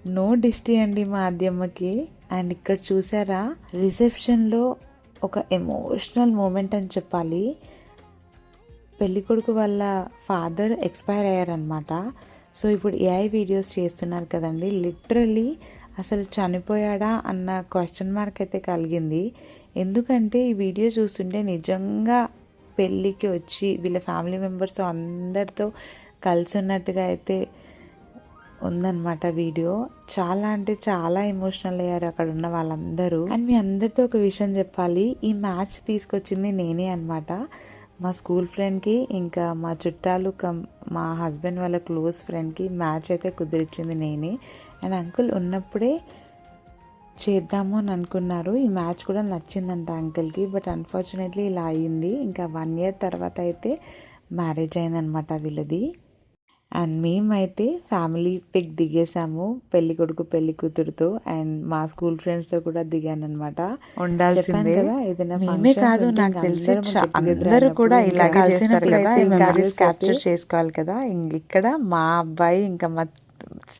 No డిస్టీ అండి మా ఆద్యమ్మకి. And ఇక్కడ చూసారా, రిసెప్షన్లో ఒక ఎమోషనల్ మూమెంట్ అని చెప్పాలి. పెళ్ళికొడుకు వాళ్ళ ఫాదర్ ఎక్స్పైర్ అయ్యారనమాట. సో ఇప్పుడు ఏఐ వీడియోస్ చేస్తున్నారు కదండి, లిటరల్లీ అసలు చనిపోయాడా అన్న క్వశ్చన్ మార్క్ అయితే కలిగింది. ఎందుకంటే ఈ వీడియో చూస్తుంటే నిజంగా పెళ్ళికి వచ్చి వీళ్ళ ఫ్యామిలీ మెంబర్స్ అందరితో కలిసి ఉన్నట్టుగా అయితే ఉందన్నమాట వీడియో. చాలా అంటే చాలా ఎమోషనల్ అయ్యారు అక్కడ ఉన్న వాళ్ళందరూ. అండ్ మీ అందరితో ఒక విషయం చెప్పాలి, ఈ మ్యాచ్ తీసుకొచ్చింది నేనే అనమాట. మా స్కూల్ ఫ్రెండ్కి, ఇంకా మా చుట్టాలు మా హస్బెండ్ వాళ్ళ క్లోజ్ ఫ్రెండ్కి మ్యాచ్ అయితే కుదిరించింది నేనే. అండ్ అంకుల్ ఉన్నప్పుడే చేద్దాము అని అనుకున్నారు. ఈ మ్యాచ్ కూడా నచ్చిందంట అంకుల్కి. బట్ అన్ఫార్చునేట్లీ ఇలా అయ్యింది. ఇంకా 1 year తర్వాత అయితే మ్యారేజ్ అయిందనమాట వీళ్ళది. అండ్ మేమైతే ఫ్యామిలీ పిక్ దిగేసాము, పెళ్లి కొడుకు పెళ్లి కూతురుతో. అండ్ మా స్కూల్ ఫ్రెండ్స్తో కూడా దిగాను అనమాట. ఉండాల్సిందే కదా, ఏదైనా మేమే కాదు, నాకు తెలిసి అందరూ కూడా ఇలాగే చేస్తారు కదా, క్యాప్చర్ చేసుకోవాలి కదా. ఇక్కడ మా అబ్బాయి ఇంకా మా